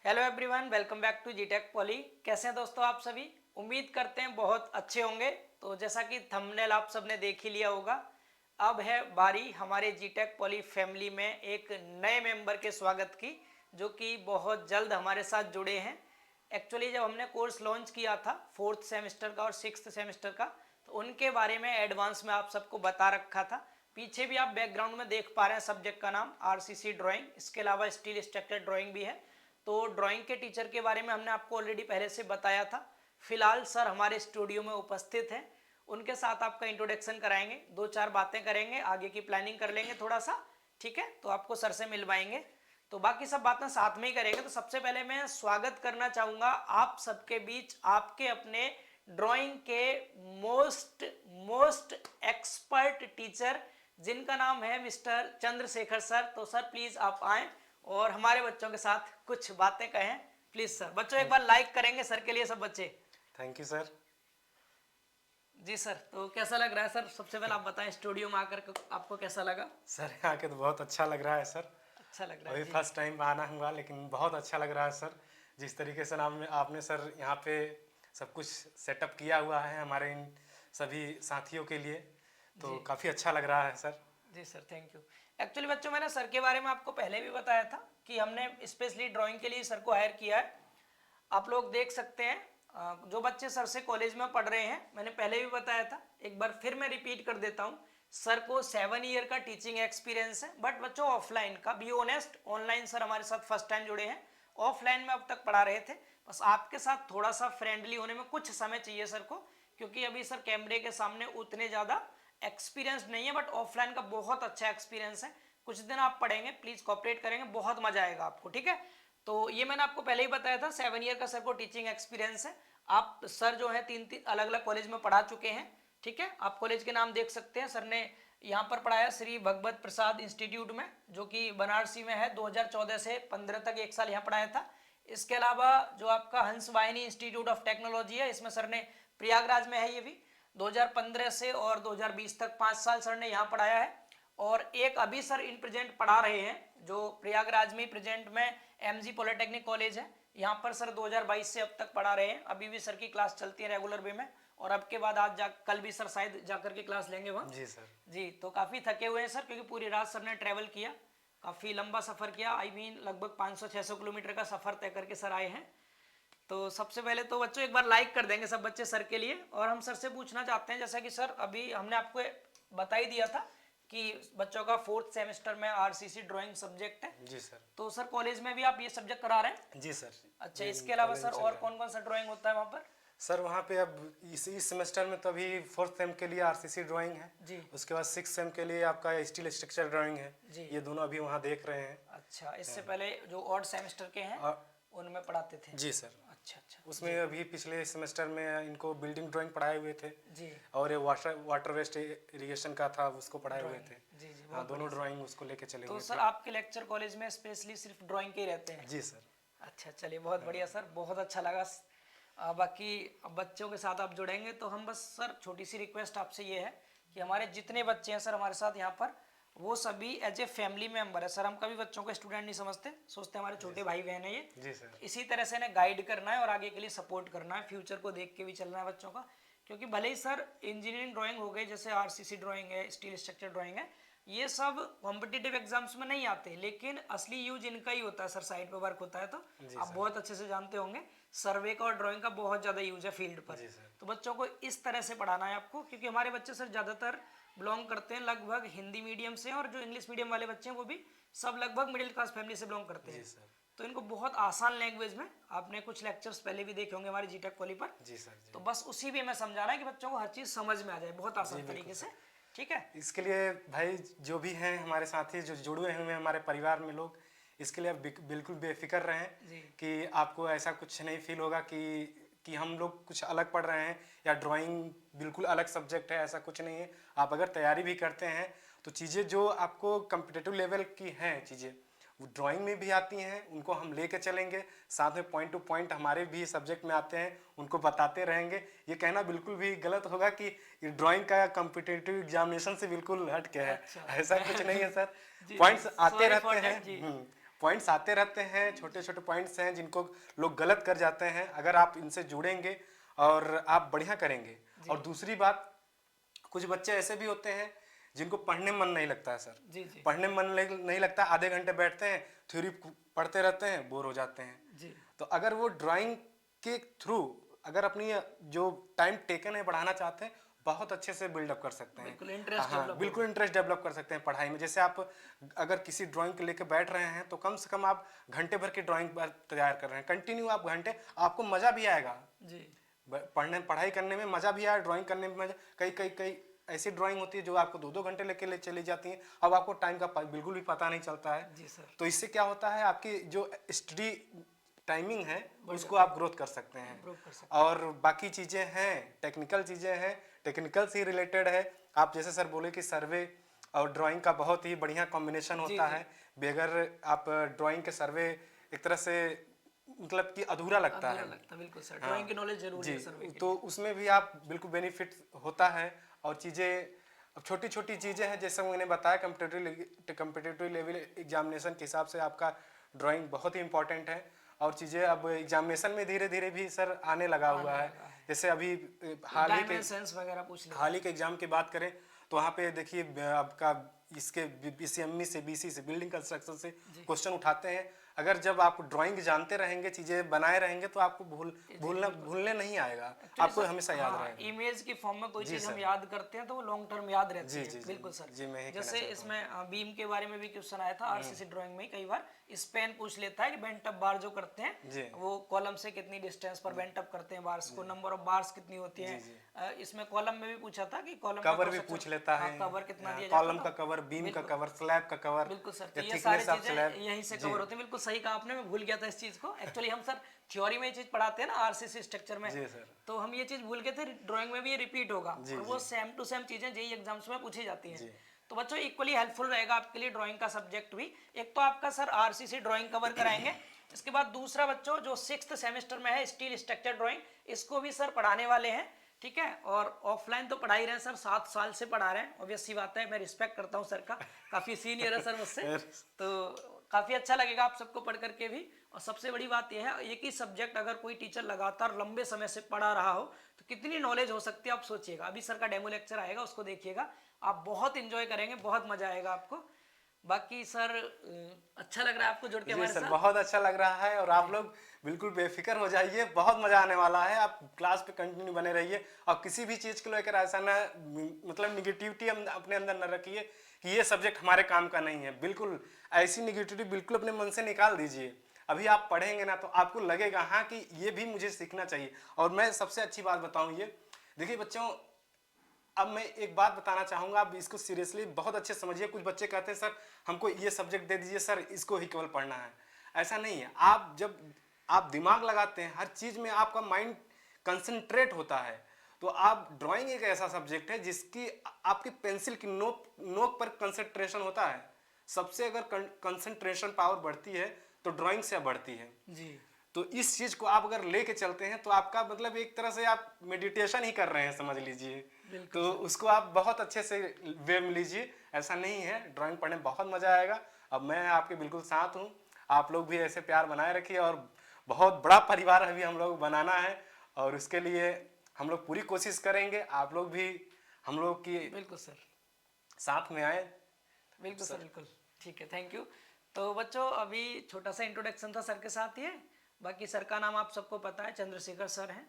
Hello everyone, welcome back to जीटेक Poly. कैसे हैं दोस्तों आप सभी? उम्मीद करते हैं बहुत अच्छे होंगे। तो जैसा कि थंबनेल आप सबने देख ही लिया होगा, अब है बारी हमारे जीटेक पॉली फैमिली में एक नए मेंबर के स्वागत की, जो कि बहुत जल्द हमारे साथ जुड़े हैं। एक्चुअली जब हमने कोर्स लॉन्च किया था 4th सेमेस्टर का और 6th सेमेस्टर का, तो उनके बारे में एडवांस में आप सबको बता रखा था। पीछे भी आप बैकग्राउंड में देख पा रहे हैं, सब्जेक्ट का नाम आरसीसी ड्राइंग, इसके अलावा स्टील स्ट्रक्चर ड्राइंग भी है। तो ड्राइंग के टीचर के बारे में हमने आपको ऑलरेडी पहले से बताया था। फिलहाल सर हमारे स्टूडियो में उपस्थित हैं, उनके साथ आपका इंट्रोडक्शन कराएंगे, दो चार बातें करेंगे, आगे की प्लानिंग कर लेंगे थोड़ा सा, ठीक है? तो आपको सर से मिलवाएंगे, तो बाकी सब बातें साथ में ही करेंगे। तो सबसे पहले मैं स्वागत करना चाहूँगा आप सबके बीच आपके अपने ड्राइंग के मोस्ट मोस्ट एक्सपर्ट टीचर, जिनका नाम है मिस्टर चंद्रशेखर सर। तो सर प्लीज़ आप आएँ और हमारे बच्चों के साथ कुछ बातें कहें, प्लीज सर। बच्चों एक बार लाइक करेंगे सर के लिए सब बच्चे। Thank you sir. जी सर, तो कैसा लग रहा है सर? सबसे पहले आप बताएं, स्टूडियो में आकर आपको कैसा लगा? सर यहाँ के तो बहुत अच्छा लग रहा है सर। अच्छा लग रहा है अभी जी। फर्स्ट टाइम आना हुआ, लेकिन बहुत अच्छा लग रहा है सर। जिस तरीके से आपने सर यहाँ पे सब कुछ सेटअप किया हुआ है हमारे इन सभी साथियों के लिए, तो जी काफ़ी अच्छा लग रहा है सर। जी सर, थैंक यू। एक्चुअली बच्चों, मैंने सर के बारे में आपको पहले भी बताया था कि हमने स्पेशली ड्राइंग के लिए सर को हायर किया है। आप लोग देख सकते हैं, जो बच्चे सर से कॉलेज में पढ़ रहे हैं, मैंने पहले भी बताया था, एक बार फिर मैं रिपीट कर देता हूँ। सर को 7 ईयर का टीचिंग एक्सपीरियंस है, बट बच्चों ऑफलाइन का, बी ऑनेस्ट, ऑनलाइन सर हमारे साथ फर्स्ट टाइम जुड़े हैं। ऑफलाइन में अब तक पढ़ा रहे थे, बस आपके साथ थोड़ा सा फ्रेंडली होने में कुछ समय चाहिए सर को, क्योंकि अभी सर कैमरे के सामने उतने ज़्यादा एक्सपीरियंस नहीं है, बट ऑफलाइन का बहुत अच्छा एक्सपीरियंस है। कुछ दिन आप पढ़ेंगे, प्लीज़ कॉपरेट करेंगे, बहुत मजा आएगा आपको, ठीक है? तो ये मैंने आपको पहले ही बताया था, 7 ईयर का सर को टीचिंग एक्सपीरियंस है। आप सर जो है 3 अलग अलग कॉलेज में पढ़ा चुके हैं, ठीक है? आप कॉलेज के नाम देख सकते हैं। सर ने यहाँ पर पढ़ाया श्री भगवत प्रसाद इंस्टीट्यूट में, जो कि बनारसी में है। 2014 से 15 तक 1 साल यहाँ पढ़ाया था। इसके अलावा जो आपका हंस वाहिनी इंस्टीट्यूट ऑफ टेक्नोलॉजी है, इसमें सर ने, प्रयागराज में है ये भी, 2015 से और 2020 तक 5 साल सर ने यहाँ पढ़ाया है। और एक अभी सर इन प्रेजेंट पढ़ा रहे हैं, जो प्रयागराज में प्रेजेंट में एमजी पॉलिटेक्निक कॉलेज है, यहाँ पर सर 2022 से अब तक पढ़ा रहे हैं। अभी भी सर की क्लास चलती है रेगुलर वे में, और अब के बाद आज कल भी सर शायद जाकर के क्लास लेंगे वहाँ। जी सर। जी, तो काफ़ी थके हुए हैं सर, क्योंकि पूरी रात सर ने ट्रैवल किया, काफ़ी लंबा सफ़र किया। आई मीन लगभग 500-600 किलोमीटर का सफ़र तय करके सर आए हैं। तो सबसे पहले तो बच्चों एक बार लाइक कर देंगे सब बच्चे सर के लिए। और हम सर से पूछना चाहते हैं, जैसा कि सर अभी हमने आपको बता ही दिया था कि बच्चों का 4th सेमेस्टर में आरसीसी ड्राइंग सब्जेक्ट है। जी सर। तो सर कॉलेज में भी आप ये सब्जेक्ट करा रहे हैं? जी सर। अच्छा, इसके अलावा सर और कौन कौन सा ड्राइंग होता है वहाँ पर? सर वहाँ पे अब इस सेमेस्टर में तो अभी 4th सेम के लिए आरसीसी ड्राइंग है जी। उसके बाद 6th सेम के लिए आपका स्टील स्ट्रक्चर ड्राइंग है जी। ये दोनों अभी वहाँ देख रहे हैं। अच्छा, इससे पहले जो ऑड सेमेस्टर के हैं उनमें पढ़ाते थे? जी सर। अच्छा अच्छा। उसमें अभी पिछले सेमेस्टर में इनको बिल्डिंग ड्राइंग पढ़ाए हुए थे जी और ये वाटर वेस्ट इरिगेशन का था, उसको पढ़ाए हुए थे। जी जी, हाँ, दोनों ड्राइंग उसको लेके चले तो हुए सर थे। आपके लेक्चर कॉलेज में स्पेशली सिर्फ ड्राइंग के ही रहते हैं? जी सर। अच्छा, चलिए बहुत बढ़िया सर, बहुत अच्छा लगा। बाकी अब बच्चों के साथ आप जुड़ेंगे तो हम बस सर छोटी सी रिक्वेस्ट आपसे ये है कि हमारे जितने बच्चे हैं सर हमारे साथ यहाँ पर, वो सभी एज ए फैमिली मेंबर है सर। हम कभी बच्चों को स्टूडेंट नहीं समझते, सोचते हमारे छोटे भाई बहन है ये। जी सर। इसी तरह से इन्हें गाइड करना है और आगे के लिए सपोर्ट करना है, फ्यूचर को देख के भी चलना है बच्चों का। क्योंकि भले ही सर इंजीनियरिंग ड्राइंग हो गई, जैसे आरसीसी ड्राइंग है, स्टील स्ट्रक्चर ड्राइंग है, ये सब कॉम्पिटिटिव एग्जाम्स में नहीं आते, लेकिन असली यूज इनका ही होता है सर। साइड पे वर्क होता है, तो आप बहुत अच्छे से जानते होंगे, सर्वे का और ड्राइंग का बहुत ज़्यादा यूज है फील्ड पर। तो बच्चों को इस तरह से पढ़ाना है आपको, क्योंकि हमारे बच्चे सर ज़्यादातर बिलोंग करते हैं लगभग हिंदी मीडियम से, और जो इंग्लिश मीडियम वाले बच्चे हैं वो भी सब लगभग मिडिल क्लास फैमिली से बिलोंग करते हैं। तो इनको बहुत आसान लैंग्वेज में, आपने कुछ लेक्चर्स पहले भी देखे होंगे हमारे जीटेक कॉली पर। जी सर। जी। तो बस उसी भी हमें समझाना है कि बच्चों को हर चीज़ समझ में आ जाए बहुत आसान तरीके से, ठीक है? इसके लिए भाई जो भी हैं हमारे साथी जो जुड़े हुए हैं हमारे परिवार में लोग, इसके लिए आप बिल्कुल बेफिक्र रहें कि आपको ऐसा कुछ नहीं फील होगा कि हम लोग कुछ अलग पढ़ रहे हैं या ड्राइंग बिल्कुल अलग सब्जेक्ट है, ऐसा कुछ नहीं है। आप अगर तैयारी भी करते हैं तो चीज़ें जो आपको कम्पिटिटिव लेवल की हैं चीज़ें वो ड्राइंग में भी आती हैं, उनको हम लेके चलेंगे साथ में, पॉइंट टू पॉइंट हमारे भी सब्जेक्ट में आते हैं, उनको बताते रहेंगे। ये कहना बिल्कुल भी गलत होगा कि ड्राइंग का कम्पिटिटिव एग्जामिनेशन से बिल्कुल हट के है। ऐसा कुछ नहीं है सर, पॉइंट्स आते रहते हैं। पॉइंट्स आते रहते हैं, छोटे छोटे पॉइंट्स हैं जिनको लोग गलत कर जाते हैं। अगर आप इनसे जुड़ेंगे और आप बढ़िया करेंगे। और दूसरी बात, कुछ बच्चे ऐसे भी होते हैं जिनको पढ़ने में मन नहीं लगता है सर। जी जी पढ़ने में मन नहीं लगता, आधे घंटे बैठते हैं, थ्योरी पढ़ते रहते हैं, बोर हो जाते हैं। जी तो अगर वो ड्राइंग के थ्रू अगर अपनी जो टाइम टेकन है बढ़ाना चाहते हैं, बहुत अच्छे से बिल्डअप कर सकते हैं। बिल्कुल इंटरेस्ट हाँ, डेवलप बिल्कुल इंटरेस्ट डेवलप कर सकते हैं पढ़ाई में। जैसे आप अगर किसी ड्राइंग को लेकर बैठ रहे हैं तो कम से कम आप घंटे भर की ड्राइंग तैयार कर रहे हैं, कंटिन्यू आप घंटे, आपको मजा भी आएगा जी पढ़ाई करने में, मजा भी आया, ड्राइंग करने में मजा। कई कई कई ऐसी ड्राइंग होती है जो आपको 2-2 घंटे लेके चली जाती हैं, अब आपको टाइम का बिल्कुल भी पता नहीं चलता है। जी सर। तो इससे क्या होता है, आपकी जो स्टडी टाइमिंग है उसको आप ग्रोथ कर सकते हैं। इम्प्रूव कर सकते और बाकी चीज़ें हैं, टेक्निकल चीज़ें हैं, टेक्निकल से रिलेटेड है। आप जैसे सर बोले कि सर्वे और ड्राइंग का बहुत ही बढ़िया कॉम्बिनेशन होता है। बगैर आप ड्राइंग के सर्वे एक तरह से मतलब कि अधूरा लगता है। लगता है बिल्कुल सर। ड्राइंग की नॉलेज जरूरी है सर। तो उसमें भी आप बिल्कुल बेनिफिट होता है। और चीज़ें अब छोटी छोटी चीज़ें हैं, जैसे मैंने बताया कम्पिटिटिव लेवल एग्जामिनेशन के हिसाब से आपका ड्राइंग बहुत ही इंपॉर्टेंट है। और चीज़ें अब एग्जामिनेशन में धीरे धीरे भी सर आने लगा हुआ है। जैसे अभी डायमेंशंस वगैरह पूछ ले। हाल ही के एग्जाम की बात करें तो वहाँ पे देखिए आपका इसके बीसीएमई से, बीसी से, बिल्डिंग कंस्ट्रक्शन से क्वेश्चन उठाते हैं। अगर जब आप ड्राइंग जानते रहेंगे, चीजें बनाए रहेंगे, तो आपको भूलने नहीं आएगा, आपको हमेशा याद रहेगा। इमेज की फॉर्म में कोई चीज हम याद करते हैं तो वो लॉन्ग टर्म याद रहती है। बिल्कुल सर। जैसे इसमें बीम के बारे में भी क्वेश्चन आया था आरसीसी ड्राइंग में। कई बार स्पेन पूछ लेता है कि बेंट अप बार जो करते हैं वो कॉलम से कितनी डिस्टेंस पर बेंट अप करते हैं बार्स को, नंबर ऑफ बार्स कितनी होती है। इसमें कॉलम में भी पूछा था कि कॉलम कवर भी पूछ लेता है, कवर कितना दिया कॉलम का कवर, बीम का कवर, स्लैब का कवर। बिल्कुल सर। तो ये सारी चीजें यहीं से कवर होती हैं। बिल्कुल सही कहा आपने, मैं भूल गया था इस चीज को। एक्चुअली हम सर थ्योरी में ये चीज पढ़ाते हैं ना आरसीसी स्ट्रक्चर में, तो हम ये चीज भूल गए थे। ड्राइंग में भी ये रिपीट होगा और वो सेम टू सेम चीजें जेईई एग्जाम्स में पूछी जाती हैं। तो बच्चों इक्वली हेल्पफुल रहेगा आपके लिए ड्राइंग का सब्जेक्ट भी। एक तो आपका सर आरसीसी ड्राइंग कवर कराएंगे, इसके बाद दूसरा बच्चों जो 6th सेमेस्टर में है स्टील स्ट्रक्चर ड्राइंग, इसको भी सर पढ़ाने वाले हैं। ठीक है, और ऑफलाइन तो पढ़ा ही रहे हैं सर, 7 साल से पढ़ा रहे हैं। ऑब्वियस सी बात है, मैं रिस्पेक्ट करता हूँ सर का, काफी सीनियर है सर मुझसे। तो काफी अच्छा लगेगा आप सबको पढ़ करके भी। और सबसे बड़ी बात यह है, एक ही सब्जेक्ट अगर कोई टीचर लगातार लंबे समय से पढ़ा रहा हो तो कितनी नॉलेज हो सकती है आप सोचिएगा। अभी सर का डेमो लेक्चर आएगा, उसको देखिएगा, आप बहुत इंजॉय करेंगे, बहुत मजा आएगा आपको। बाकी सर अच्छा लग रहा है आपको जुड़ के हमारे साथ? बहुत अच्छा लग रहा है। और आप लोग बिल्कुल बेफिक्र हो जाइए, बहुत मजा आने वाला है। आप क्लास पे कंटिन्यू बने रहिए और किसी भी चीज को लेकर ऐसा ना मतलब निगेटिविटी अपने अंदर न रखिए कि ये सब्जेक्ट हमारे काम का नहीं है। बिल्कुल ऐसी निगेटिविटी बिल्कुल अपने मन से निकाल दीजिए। अभी आप पढ़ेंगे ना तो आपको लगेगा हाँ कि ये भी मुझे सीखना चाहिए। और मैं सबसे अच्छी बात बताऊं, ये देखिए बच्चों, अब मैं एक बात बताना चाहूंगा, आप इसको सीरियसली बहुत अच्छे समझिए। कुछ बच्चे कहते हैं सर हमको ये सब्जेक्ट दे दीजिए सर, इसको ही केवल पढ़ना है। ऐसा नहीं है। आप जब आप दिमाग लगाते हैं, हर चीज में आपका माइंड कंसंट्रेट होता है। तो आप ड्राइंग एक ऐसा सब्जेक्ट है जिसकी आपकी पेंसिल की नोक पर कंसंट्रेशन होता है। सबसे अगर कंसंट्रेशन पावर बढ़ती है तो ड्राइंग से बढ़ती है जी। तो इस चीज को आप अगर लेके चलते हैं तो आपका मतलब एक तरह से आप मेडिटेशन ही कर रहे हैं, समझ लीजिए। तो उसको आप बहुत अच्छे से वे में लीजिए। ऐसा नहीं है, ड्राइंग पढ़ने में बहुत मजा आएगा। अब मैं आपके बिल्कुल साथ हूँ, आप लोग भी ऐसे प्यार बनाए रखिए। और बहुत बड़ा परिवार अभी हम लोग बनाना है और उसके लिए हम लोग पूरी कोशिश करेंगे। आप लोग भी हम लोग की बिल्कुल सर साथ में आए। बिल्कुल सर बिल्कुल। ठीक है, थैंक यू। तो बच्चों अभी छोटा सा इंट्रोडक्शन था सर के साथ ही। बाकी सर का नाम आप सबको पता है, चंद्रशेखर सर हैं।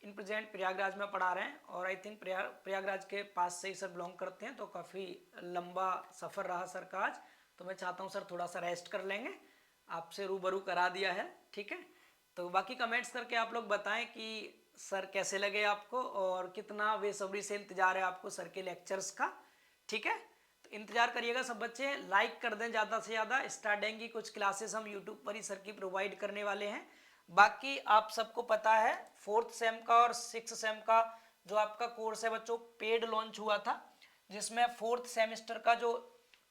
इन प्रेजेंट प्रयागराज में पढ़ा रहे हैं और आई थिंक प्रयागराज के पास से ही सर बिलोंग करते हैं। तो काफ़ी लंबा सफ़र रहा सर का आज, तो मैं चाहता हूँ सर थोड़ा सा रेस्ट कर लेंगे, आपसे रूबरू करा दिया है। ठीक है, तो बाकी कमेंट्स करके आप लोग बताएं कि सर कैसे लगे आपको और कितना बेसब्री से इंतजार है आपको सर के लेक्चर्स का। ठीक है, तो इंतजार करिएगा सब बच्चे, लाइक कर दें ज़्यादा से ज़्यादा। स्टार्टिंग की कुछ क्लासेस हम यूट्यूब पर ही सर की प्रोवाइड करने वाले हैं। बाकी आप सबको पता है 4th सेम का और 6th सेम का जो आपका कोर्स है बच्चों पेड लॉन्च हुआ था, जिसमें 4th सेमेस्टर का जो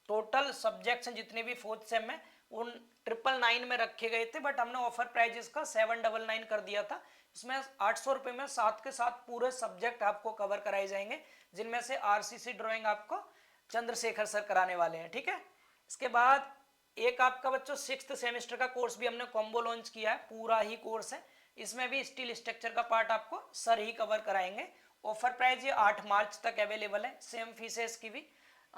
टोटल सब्जेक्ट्स हैं जितने भी 4th सेम में उन 999 में रखे गए थे, बट हमने ऑफर प्राइजेस का 799 कर दिया था। इसमें 800 रुपये में साथ के साथ पूरे सब्जेक्ट आपको कवर कराए जाएंगे, जिनमें से आरसीसी ड्राइंग आपको चंद्रशेखर सर कराने वाले हैं। ठीक है, इसके बाद एक आपका बच्चों 6th सेमेस्टर का कोर्स भी हमने कॉम्बो लॉन्च किया है, पूरा ही कोर्स है। इसमें भी स्टील स्ट्रक्चर का पार्ट आपको सर ही कवर कराएंगे। ऑफर प्राइस ये 8 मार्च तक अवेलेबल है। सेम फीस है इसकी भी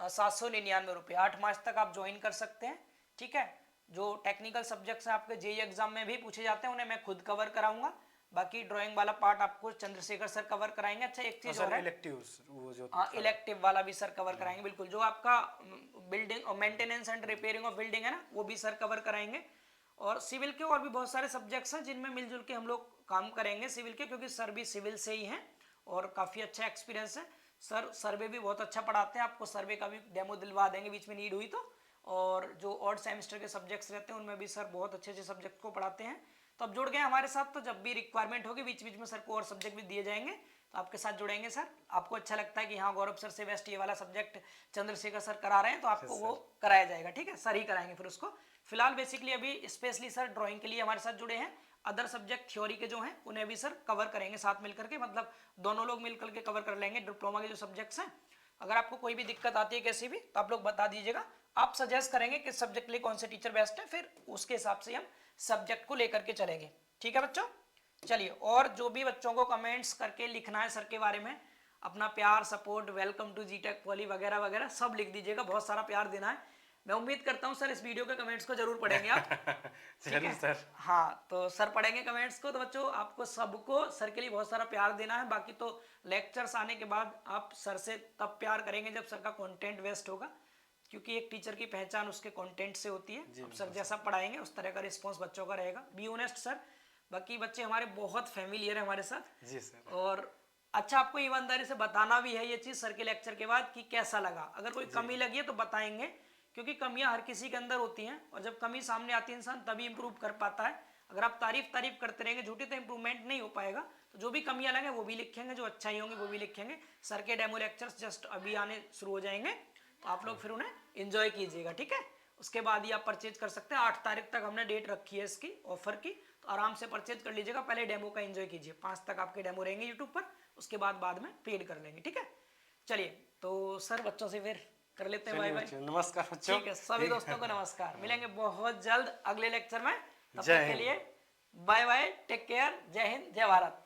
799 रुपये। 8 मार्च तक आप ज्वाइन कर सकते हैं, ठीक है। जो टेक्निकल सब्जेक्ट्स हैं आपके जेई एग्जाम में भी पूछे जाते हैं, उन्हें मैं खुद कवर कराऊंगा। बाकी ड्राइंग वाला पार्ट आपको चंद्रशेखर सर कवर कराएंगे। अच्छा एक चीज और है, इलेक्टिव्स वो जो हाँ इलेक्टिव वाला भी सर कवर कराएंगे, बिल्कुल। जो आपका बिल्डिंग और maintenance and repairing of building है ना, वो भी सर कवर कराएंगे। और सिविल के और भी बहुत सारे सब्जेक्ट्स हैं जिनमें मिलजुल के हम लोग काम करेंगे सिविल के, क्योंकि सर भी सिविल से ही हैं और काफ़ी अच्छा एक्सपीरियंस है। सर सर्वे भी बहुत अच्छा पढ़ाते हैं, आपको सर्वे का भी डेमो दिलवा देंगे बीच में नीड हुई तो। और जो ऑड सेमेस्टर के सब्जेक्ट्स रहते हैं उनमें भी सर बहुत अच्छे अच्छे सब्जेक्ट को पढ़ाते हैं। तो अब जुड़ गए हमारे साथ, तो जब भी रिक्वायरमेंट होगी बीच बीच में सर को और सब्जेक्ट भी दिए जाएंगे, तो आपके साथ जुड़ेंगे सर। आपको अच्छा लगता है कि हाँ गौरव सर से बेस्ट ये वाला सब्जेक्ट चंद्रशेखर सर करा रहे हैं, तो आपको वो कराया जाएगा, ठीक है। सर ही कराएंगे फिर उसको। फिलहाल बेसिकली अभी स्पेशली सर ड्राइंग के लिए हमारे साथ जुड़े हैं। अदर सब्जेक्ट थ्योरी के जो हैं उन्हें भी सर कवर करेंगे साथ मिलकर के, मतलब दोनों लोग मिलकर के कवर कर लेंगे डिप्लोमा के जो सब्जेक्ट्स हैं। अगर आपको कोई भी दिक्कत आती है कैसी भी, तो आप लोग बता दीजिएगा। आप सजेस्ट करेंगे किस सब्जेक्ट के लिए कौन से टीचर बेस्ट है, फिर उसके हिसाब से हम सब्जेक्ट को लेकर के चलेंगे, ठीक है बच्चों। चलिए, और जो भी बच्चों को कमेंट्स करके लिखना है सर के बारे में, अपना प्यार, सपोर्ट, वेलकम टू जीटेक पॉली वगैरह वगैरह सब लिख दीजिएगा। बहुत सारा प्यार देना है। मैं उम्मीद करता हूँ सर इस वीडियो के कमेंट्स को जरूर पढ़ेंगे आप। ठीक है सर। हाँ, तो सर पढ़ेंगे कमेंट्स को। तो बच्चों आपको सबको सर के लिए बहुत सारा प्यार देना है। बाकी तो लेक्चर्स आने के बाद आप सर से तब प्यार करेंगे जब सर का कंटेंट बेस्ट होगा, क्योंकि एक टीचर की पहचान उसके कंटेंट से होती है। अब सर जैसा पढ़ाएंगे उस तरह का रिस्पॉन्स बच्चों का रहेगा। Be honest sir. बाकी बच्चे हमारे बहुत फैमिलियर है हमारे साथ जी सर। और अच्छा आपको ईमानदारी से बताना भी है ये चीज़ सर के लेक्चर के बाद कि कैसा लगा। अगर कोई कमी लगी है तो बताएंगे, क्योंकि कमियां हर किसी के अंदर होती हैं और जब कमी सामने आती है इंसान तभी इंप्रूव कर पाता है। अगर आप तारीफ करते रहेंगे झूठी, तो इंप्रूवमेंट नहीं हो पाएगा। तो जो भी कमियां लगे वो भी लिखेंगे, जो अच्छाई होंगी वो भी लिखेंगे। सर के डेमो लेक्चर्स जस्ट अभी आने शुरू हो जाएंगे, तो आप लोग फिर उन्हें एंजॉय कीजिएगा, ठीक है। उसके बाद ही आप परचेज कर सकते हैं। 8 तारीख तक हमने डेट रखी है इसकी ऑफर की, तो आराम से परचेज कर लीजिएगा। पहले डेमो का एंजॉय कीजिए। 5 तक आपके डेमो रहेंगे यूट्यूब पर, उसके बाद में पेड कर लेंगे, ठीक है। चलिए, तो सर बच्चों से फिर कर लेते हैं बाय बाय। नमस्कार बच्चों। ठीक है, सभी दोस्तों को नमस्कार। मिलेंगे बहुत जल्द अगले लेक्चर में। तब जय तक के हिंद। लिए बाय बाय, टेक केयर, जय हिंद, जय भारत।